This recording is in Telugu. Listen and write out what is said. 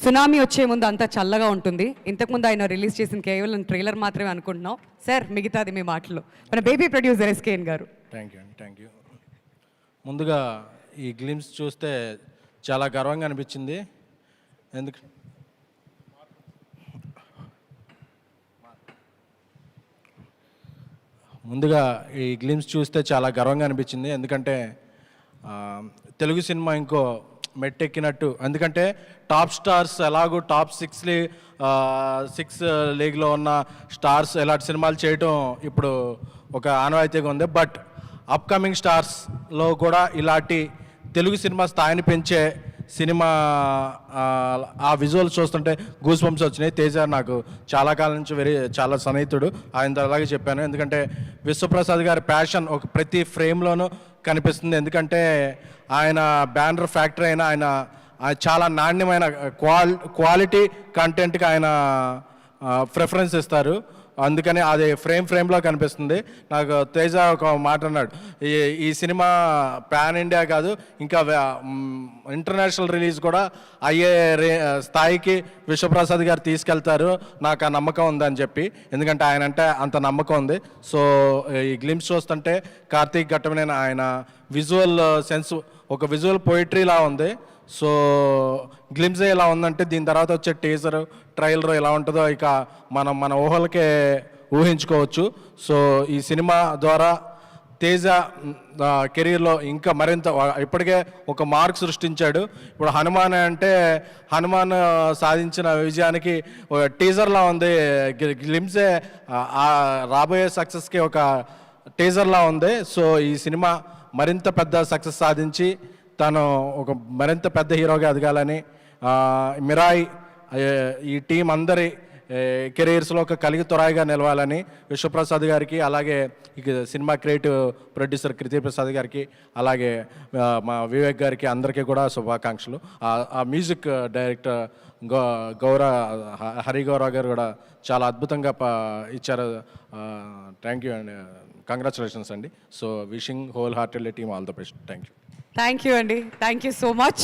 సునామీ వచ్చే ముందు అంతా చల్లగా ఉంటుంది. ఇంతకుముందు ఆయన రిలీజ్ చేసిన కేవలం ట్రైలర్ మాత్రమే అనుకుంటున్నాం. సార్ మిగతాది మీ మాటలు మన బేబీ ప్రొడ్యూసర్ ఎస్కేఎన్ గారు. థ్యాంక్ యూ అండి, థ్యాంక్ యూ. ముందుగా ఈ గ్లిమ్స్ చూస్తే చాలా గర్వంగా అనిపించింది. ఎందుకు ముందుగా ఈ గ్లిమ్స్ చూస్తే చాలా గర్వంగా అనిపించింది. ఎందుకంటే తెలుగు సినిమా ఇంకో మెట్టెక్కినట్టు. ఎందుకంటే టాప్ స్టార్స్ ఎలాగో టాప్ 6 లీగ్లో ఉన్న స్టార్స్ ఇలాంటి సినిమాలు చేయటం ఇప్పుడు ఒక ఆనవాయితీగా ఉంది. బట్ అప్కమింగ్ స్టార్స్లో కూడా ఇలాంటి తెలుగు సినిమా స్థాయిని పెంచే సినిమా ఆ విజువల్స్ చూస్తుంటే గూస్ బంప్స్ వచ్చినాయి. తేజ నాకు చాలా కాలం నుంచి చాలా సన్నిహితుడు, ఆయనతో అలాగే చెప్పాను. ఎందుకంటే విశ్వప్రసాద్ గారి ప్యాషన్ ఒక ప్రతి ఫ్రేమ్లోనూ కనిపిస్తుంది. ఎందుకంటే ఆయన బ్యానర్ ఫ్యాక్టరీ అయినా ఆయన చాలా నాణ్యమైన క్వాలిటీ కంటెంట్కి ఆయన ప్రిఫరెన్స్ ఇస్తారు. అందుకని అది ఫ్రేమ్లో కనిపిస్తుంది. నాకు తేజ ఒక మాట అన్నాడు, ఈ సినిమా పాన్ ఇండియా కాదు ఇంకా ఇంటర్నేషనల్ రిలీజ్ కూడా అయ్యే స్థాయికి విశ్వప్రసాద్ గారు తీసుకెళ్తారు, నాకు ఆ నమ్మకం ఉందని చెప్పి. ఎందుకంటే ఆయన అంటే అంత నమ్మకం ఉంది. సో ఈ గ్లిమ్స్ చూస్తుంటే కార్తీక్ ఘట్టమనేని ఆయన విజువల్ సెన్స్ ఒక విజువల్ పోయిటరీలా ఉంది. సో గ్లిమ్స్ ఎలా ఉందంటే దీని తర్వాత వచ్చే టీజర్ ట్రైలర్ ఎలా ఉంటుందో ఇక మన ఊహలకే ఊహించుకోవచ్చు. సో ఈ సినిమా ద్వారా తేజ కెరీర్లో ఇంకా మరింత ఇప్పటికే ఒక మార్క్ సృష్టించాడు. ఇప్పుడు హనుమాన్ అంటే హనుమాన్ సాధించిన విజయానికి టీజర్లా ఉంది. గ్లిమ్సే రాబోయే సక్సెస్కి ఒక టీజర్లా ఉంది. సో ఈ సినిమా మరింత పెద్ద సక్సెస్ సాధించి తను ఒక మరింత పెద్ద హీరోగా ఎదగాలని, మిరాయి ఈ టీం అందరి కెరీర్స్లో ఒక కలిగి తొరాయిగా నిలవాలని విశ్వప్రసాద్ గారికి, అలాగే ఇక సినిమా క్రియేటివ్ ప్రొడ్యూసర్ కృతి ప్రసాద్ గారికి, అలాగే మా వివేక్ గారికి అందరికీ కూడా శుభాకాంక్షలు. ఆ మ్యూజిక్ డైరెక్టర్ హరి గౌరవ్ గారు కూడా చాలా అద్భుతంగా ఇచ్చారు. థ్యాంక్ యూ అండి, కంగ్రాచులేషన్స్ అండి. So wishing whole heartedly team all the best. Thank you. Thank you అండి, థ్యాంక్ యూ సో మచ్.